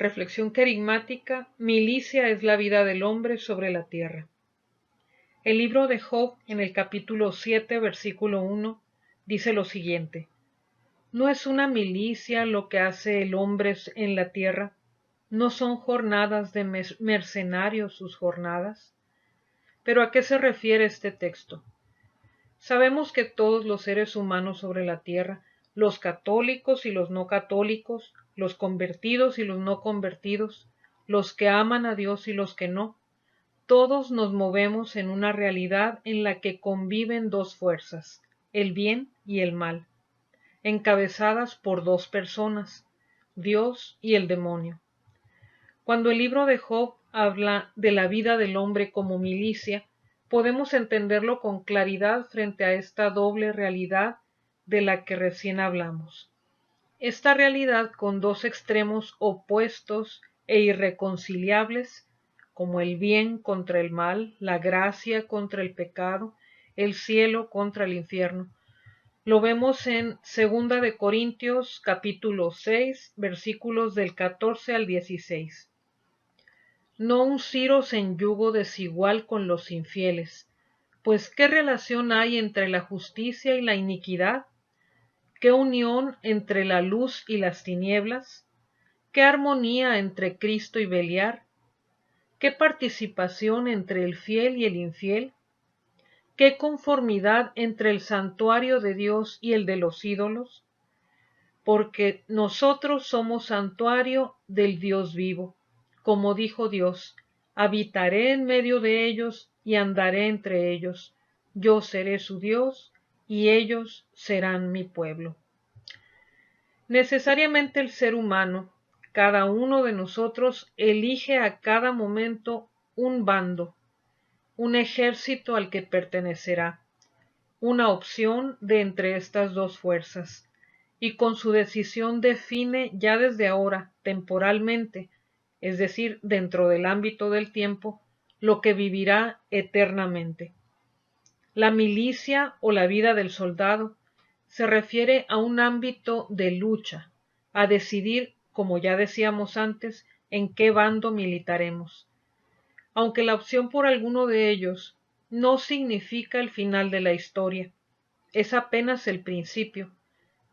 Reflexión querigmática: milicia es la vida del hombre sobre la tierra. El libro de Job, en el capítulo 7, versículo 1, dice lo siguiente: ¿No es una milicia lo que hace el hombre en la tierra? ¿No son jornadas de mercenarios sus jornadas? ¿Pero a qué se refiere este texto? Sabemos que todos los seres humanos sobre la tierra, los católicos y los no católicos, los convertidos y los no convertidos, los que aman a Dios y los que no, todos nos movemos en una realidad en la que conviven dos fuerzas, el bien y el mal, encabezadas por dos personas, Dios y el demonio. Cuando el libro de Job habla de la vida del hombre como milicia, podemos entenderlo con claridad frente a esta doble realidad de la que recién hablamos. Esta realidad con dos extremos opuestos e irreconciliables, como el bien contra el mal, la gracia contra el pecado, el cielo contra el infierno. Lo vemos en 2 de Corintios capítulo 6, versículos del 14 al 16. No unciros en yugo desigual con los infieles, pues ¿qué relación hay entre la justicia y la iniquidad? ¿Qué unión entre la luz y las tinieblas? ¿Qué armonía entre Cristo y Beliar? ¿Qué participación entre el fiel y el infiel? ¿Qué conformidad entre el santuario de Dios y el de los ídolos? Porque nosotros somos santuario del Dios vivo. Como dijo Dios, habitaré en medio de ellos y andaré entre ellos. Yo seré su Dios y ellos serán mi pueblo. Necesariamente el ser humano, cada uno de nosotros, elige a cada momento un bando, un ejército al que pertenecerá, una opción de entre estas dos fuerzas, y con su decisión define ya desde ahora, temporalmente, es decir, dentro del ámbito del tiempo, lo que vivirá eternamente. La milicia o la vida del soldado se refiere a un ámbito de lucha, a decidir, como ya decíamos antes, en qué bando militaremos. Aunque la opción por alguno de ellos no significa el final de la historia, es apenas el principio,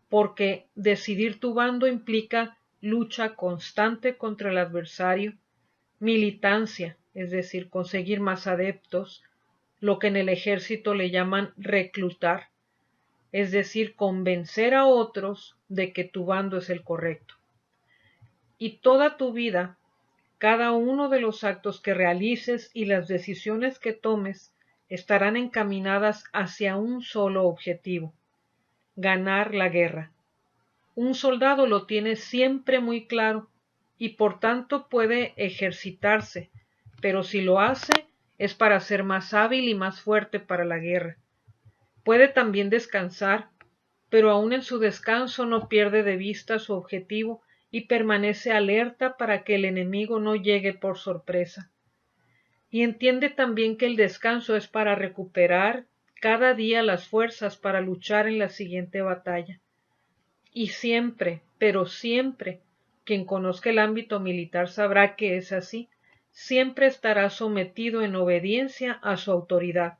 porque decidir tu bando implica lucha constante contra el adversario, militancia, es decir, conseguir más adeptos, lo que en el ejército le llaman reclutar, es decir, convencer a otros de que tu bando es el correcto. Y toda tu vida, cada uno de los actos que realices y las decisiones que tomes estarán encaminadas hacia un solo objetivo: ganar la guerra. Un soldado lo tiene siempre muy claro y por tanto puede ejercitarse, pero si lo hace es para ser más hábil y más fuerte para la guerra. Puede también descansar, pero aún en su descanso no pierde de vista su objetivo y permanece alerta para que el enemigo no llegue por sorpresa. Y entiende también que el descanso es para recuperar cada día las fuerzas para luchar en la siguiente batalla. Y siempre, pero siempre, quien conozca el ámbito militar sabrá que es así, siempre estará sometido en obediencia a su autoridad,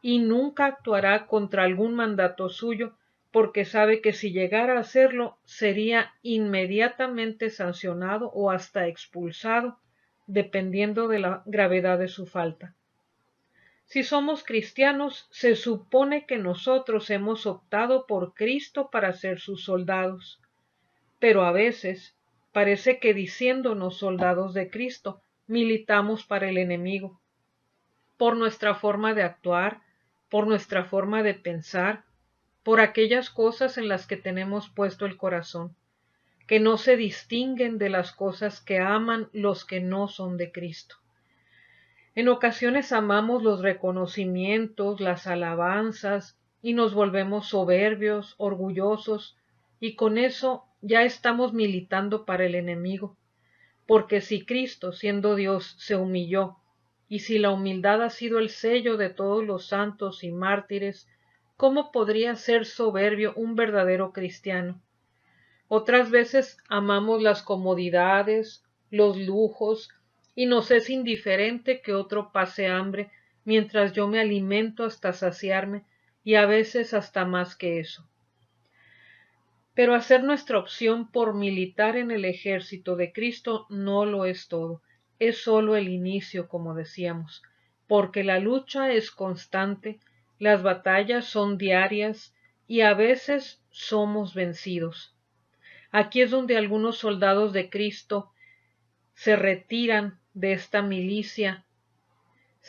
y nunca actuará contra algún mandato suyo, porque sabe que si llegara a hacerlo, sería inmediatamente sancionado o hasta expulsado, dependiendo de la gravedad de su falta. Si somos cristianos, se supone que nosotros hemos optado por Cristo para ser sus soldados, pero a veces parece que diciéndonos soldados de Cristo, militamos para el enemigo, por nuestra forma de actuar, por nuestra forma de pensar, por aquellas cosas en las que tenemos puesto el corazón, que no se distinguen de las cosas que aman los que no son de Cristo. En ocasiones amamos los reconocimientos, las alabanzas, y nos volvemos soberbios, orgullosos, y con eso ya estamos militando para el enemigo. Porque si Cristo, siendo Dios, se humilló, y si la humildad ha sido el sello de todos los santos y mártires, ¿cómo podría ser soberbio un verdadero cristiano? Otras veces amamos las comodidades, los lujos, y nos es indiferente que otro pase hambre mientras yo me alimento hasta saciarme y a veces hasta más que eso. Pero hacer nuestra opción por militar en el ejército de Cristo no lo es todo, es solo el inicio, como decíamos, porque la lucha es constante, las batallas son diarias y a veces somos vencidos. Aquí es donde algunos soldados de Cristo se retiran de esta milicia,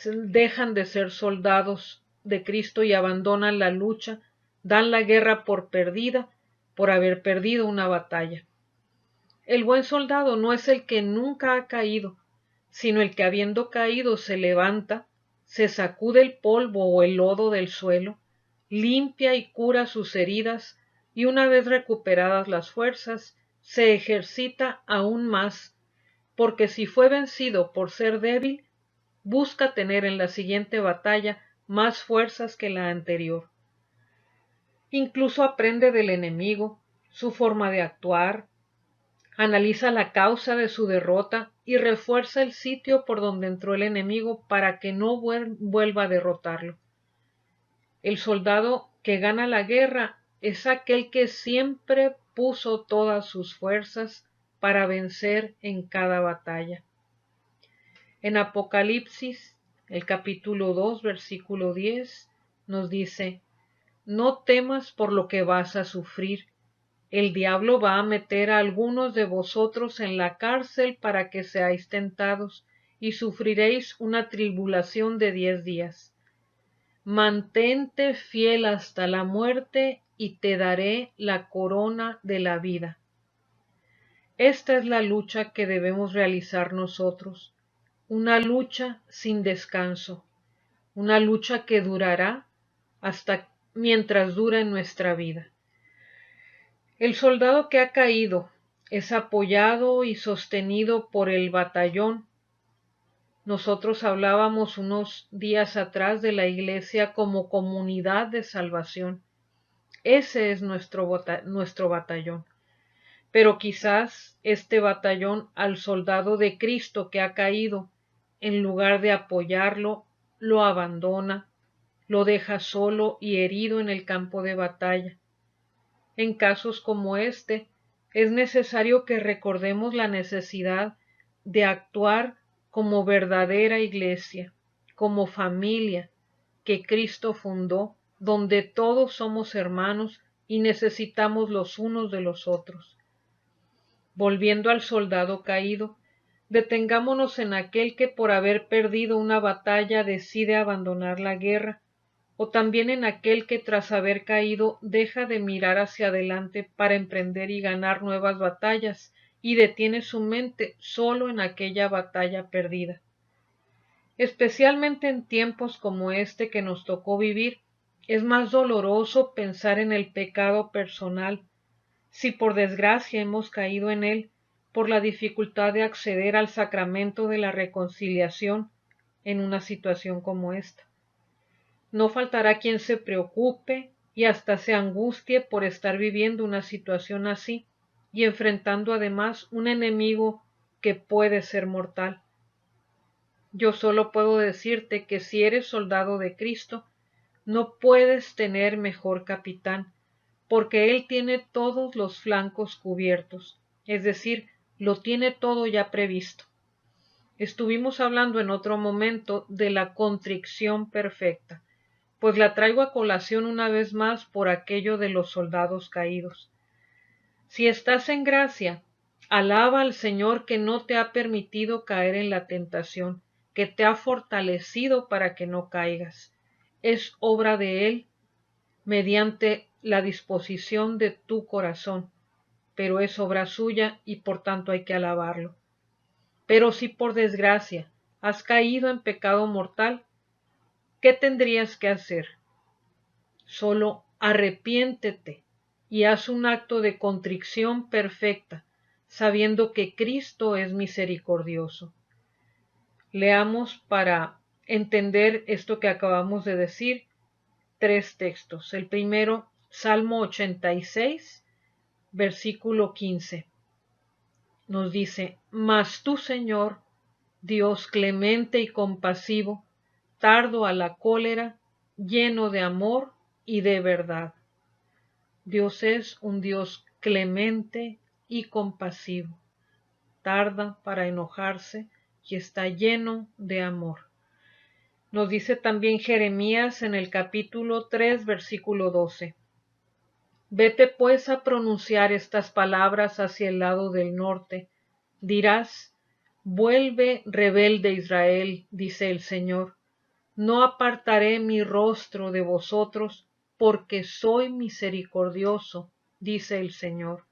dejan de ser soldados de Cristo y abandonan la lucha, dan la guerra por perdida por haber perdido una batalla. El buen soldado no es el que nunca ha caído, sino el que habiendo caído se levanta, se sacude el polvo o el lodo del suelo, limpia y cura sus heridas, y una vez recuperadas las fuerzas, se ejercita aún más, porque si fue vencido por ser débil, busca tener en la siguiente batalla más fuerzas que la anterior. Incluso aprende del enemigo, su forma de actuar, analiza la causa de su derrota y refuerza el sitio por donde entró el enemigo para que no vuelva a derrotarlo. El soldado que gana la guerra es aquel que siempre puso todas sus fuerzas para vencer en cada batalla. En Apocalipsis, el capítulo 2, versículo 10, nos dice: no temas por lo que vas a sufrir. El diablo va a meter a algunos de vosotros en la cárcel para que seáis tentados, y sufriréis una tribulación de 10 días. Mantente fiel hasta la muerte, y te daré la corona de la vida. Esta es la lucha que debemos realizar nosotros, una lucha sin descanso, una lucha que durará hasta mientras dura en nuestra vida. El soldado que ha caído es apoyado y sostenido por el batallón. Nosotros hablábamos unos días atrás de la iglesia como comunidad de salvación. Ese es nuestro batallón. Pero quizás este batallón al soldado de Cristo que ha caído, en lugar de apoyarlo, lo abandona, lo deja solo y herido en el campo de batalla. En casos como este, es necesario que recordemos la necesidad de actuar como verdadera iglesia, como familia que Cristo fundó, donde todos somos hermanos y necesitamos los unos de los otros. Volviendo al soldado caído, detengámonos en aquel que por haber perdido una batalla decide abandonar la guerra, o también en aquel que tras haber caído deja de mirar hacia adelante para emprender y ganar nuevas batallas y detiene su mente solo en aquella batalla perdida. Especialmente en tiempos como este que nos tocó vivir, es más doloroso pensar en el pecado personal, si por desgracia hemos caído en él, por la dificultad de acceder al sacramento de la reconciliación en una situación como esta. No faltará quien se preocupe y hasta se angustie por estar viviendo una situación así y enfrentando además un enemigo que puede ser mortal. Yo solo puedo decirte que si eres soldado de Cristo, no puedes tener mejor capitán, porque Él tiene todos los flancos cubiertos, es decir, lo tiene todo ya previsto. Estuvimos hablando en otro momento de la contrición perfecta, pues la traigo a colación una vez más por aquello de los soldados caídos. Si estás en gracia, alaba al Señor que no te ha permitido caer en la tentación, que te ha fortalecido para que no caigas. Es obra de Él, mediante la disposición de tu corazón, pero es obra suya y por tanto hay que alabarlo. Pero si por desgracia has caído en pecado mortal, ¿qué tendrías que hacer? Solo arrepiéntete y haz un acto de contrición perfecta, sabiendo que Cristo es misericordioso. Leamos para entender esto que acabamos de decir 3 textos. El primero, Salmo 86, versículo 15. Nos dice, mas tú, Señor, Dios clemente y compasivo, tardo a la cólera, lleno de amor y de verdad. Dios es un Dios clemente y compasivo, tarda para enojarse y está lleno de amor. Nos dice también Jeremías en el capítulo 3, versículo 12. Vete pues a pronunciar estas palabras hacia el lado del norte. Dirás, vuelve, rebelde Israel, dice el Señor. No apartaré mi rostro de vosotros, porque soy misericordioso, dice el Señor.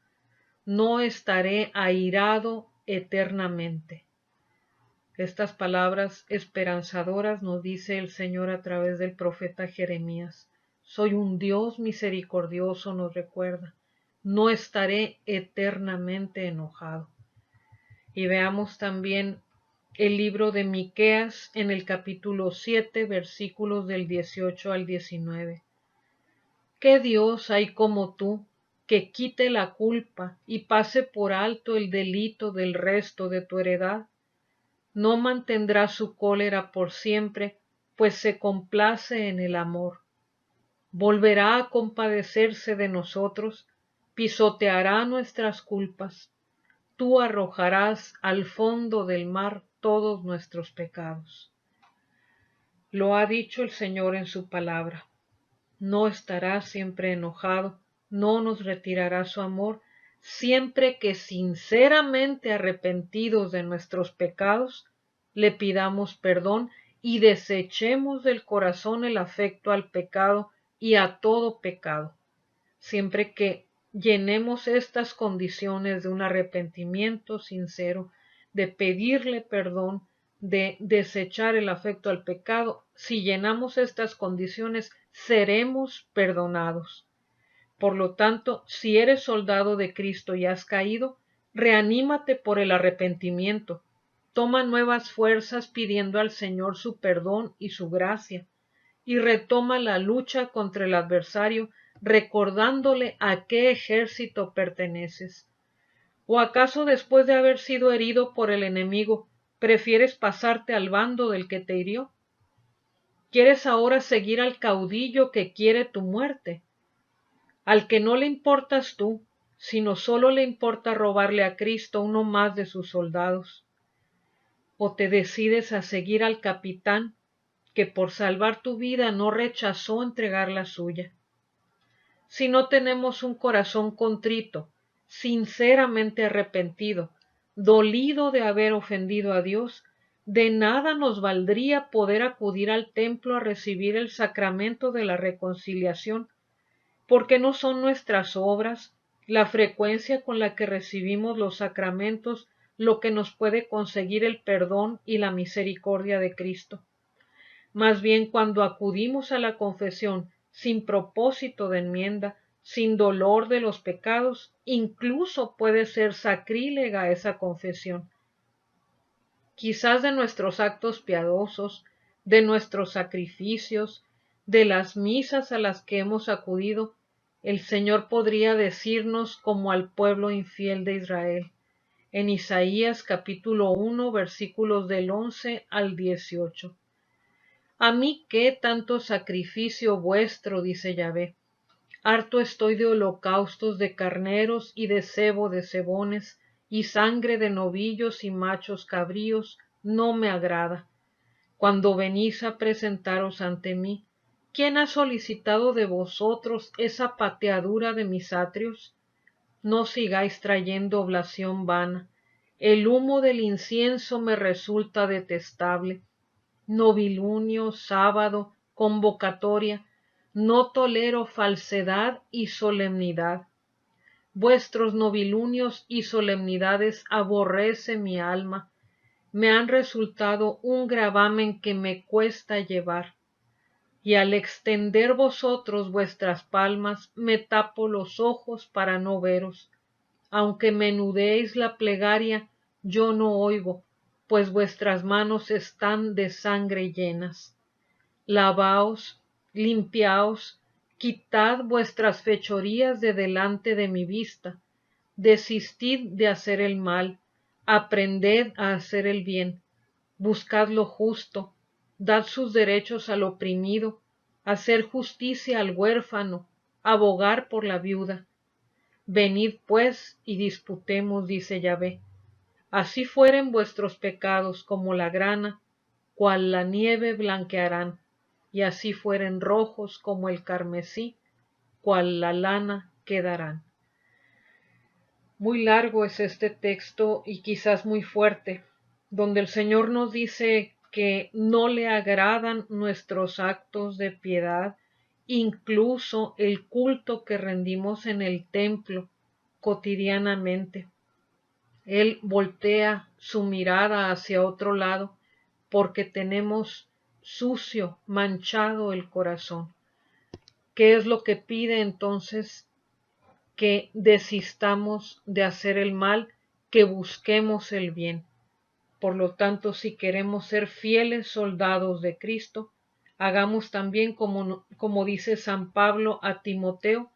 No estaré airado eternamente. Estas palabras esperanzadoras nos dice el Señor a través del profeta Jeremías. Soy un Dios misericordioso, nos recuerda. No estaré eternamente enojado. Y veamos también el libro de Miqueas en el capítulo 7, versículos del 18 al 19. ¿Qué Dios hay como tú, que quite la culpa y pase por alto el delito del resto de tu heredad? No mantendrá su cólera por siempre, pues se complace en el amor. Volverá a compadecerse de nosotros, pisoteará nuestras culpas. Tú arrojarás al fondo del mar todos nuestros pecados. Lo ha dicho el Señor en su palabra. No estará siempre enojado, no nos retirará su amor, siempre que sinceramente arrepentidos de nuestros pecados, le pidamos perdón y desechemos del corazón el afecto al pecado y a todo pecado. Siempre que llenemos estas condiciones de un arrepentimiento sincero, de pedirle perdón, de desechar el afecto al pecado, si llenamos estas condiciones, seremos perdonados. Por lo tanto, si eres soldado de Cristo y has caído, reanímate por el arrepentimiento. Toma nuevas fuerzas pidiendo al Señor su perdón y su gracia, y retoma la lucha contra el adversario, recordándole a qué ejército perteneces. ¿O acaso después de haber sido herido por el enemigo, prefieres pasarte al bando del que te hirió? ¿Quieres ahora seguir al caudillo que quiere tu muerte? Al que no le importas tú, sino solo le importa robarle a Cristo uno más de sus soldados. ¿O te decides a seguir al capitán que por salvar tu vida no rechazó entregar la suya? Si no tenemos un corazón contrito, sinceramente arrepentido, dolido de haber ofendido a Dios, de nada nos valdría poder acudir al templo a recibir el sacramento de la reconciliación, porque no son nuestras obras, la frecuencia con la que recibimos los sacramentos, lo que nos puede conseguir el perdón y la misericordia de Cristo. Más bien, cuando acudimos a la confesión sin propósito de enmienda, sin dolor de los pecados, incluso puede ser sacrílega esa confesión. Quizás de nuestros actos piadosos, de nuestros sacrificios, de las misas a las que hemos acudido, el Señor podría decirnos como al pueblo infiel de Israel, en Isaías capítulo 1, versículos del 11 al 18. A mí qué tanto sacrificio vuestro, dice Yahvé. Harto estoy de holocaustos de carneros y de cebo de cebones, y sangre de novillos y machos cabríos, no me agrada. Cuando venís a presentaros ante mí, ¿quién ha solicitado de vosotros esa pateadura de mis atrios? No sigáis trayendo oblación vana. El humo del incienso me resulta detestable. Novilunio, sábado, convocatoria, no tolero falsedad y solemnidad. Vuestros novilunios y solemnidades aborrece mi alma, me han resultado un gravamen que me cuesta llevar, y al extender vosotros vuestras palmas me tapo los ojos para no veros. Aunque menudéis la plegaria, yo no oigo, pues vuestras manos están de sangre llenas. Lavaos, limpiaos, quitad vuestras fechorías de delante de mi vista, desistid de hacer el mal, aprended a hacer el bien, buscad lo justo, dad sus derechos al oprimido, hacer justicia al huérfano, abogar por la viuda. Venid pues y disputemos, dice Yahvé. Así fueren vuestros pecados como la grana, cual la nieve blanquearán, y así fueren rojos como el carmesí, cual la lana quedarán. Muy largo es este texto y quizás muy fuerte, donde el Señor nos dice que no le agradan nuestros actos de piedad, incluso el culto que rendimos en el templo cotidianamente. Él voltea su mirada hacia otro lado porque tenemos sucio, manchado el corazón. ¿Qué es lo que pide entonces? Que desistamos de hacer el mal, que busquemos el bien. Por lo tanto, si queremos ser fieles soldados de Cristo, hagamos también como dice San Pablo a Timoteo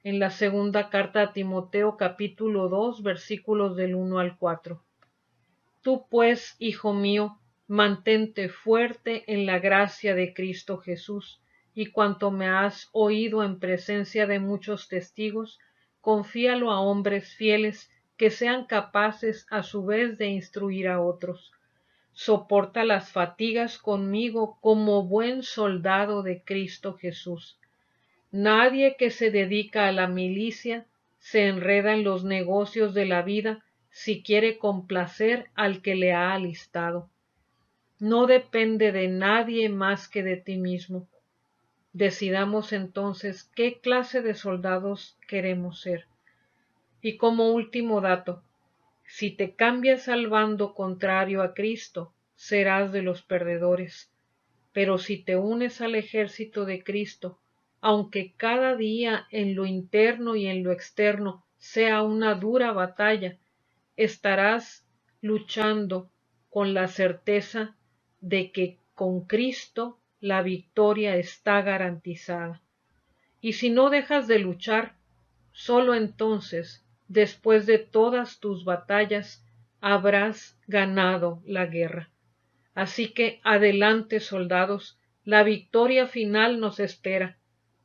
en la segunda carta a Timoteo capítulo 2 versículos del 1 al 4. Tú pues, hijo mío, mantente fuerte en la gracia de Cristo Jesús, y cuanto me has oído en presencia de muchos testigos, confíalo a hombres fieles que sean capaces a su vez de instruir a otros. Soporta las fatigas conmigo como buen soldado de Cristo Jesús. Nadie que se dedica a la milicia se enreda en los negocios de la vida si quiere complacer al que le ha alistado. No depende de nadie más que de ti mismo. Decidamos entonces qué clase de soldados queremos ser. Y como último dato, si te cambias al bando contrario a Cristo, serás de los perdedores. Pero si te unes al ejército de Cristo, aunque cada día en lo interno y en lo externo sea una dura batalla, estarás luchando con la certeza de que con Cristo la victoria está garantizada. Y si no dejas de luchar, solo entonces, después de todas tus batallas, habrás ganado la guerra. Así que adelante, soldados, la victoria final nos espera,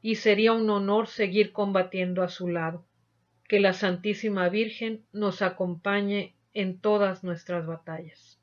y sería un honor seguir combatiendo a su lado. Que la Santísima Virgen nos acompañe en todas nuestras batallas.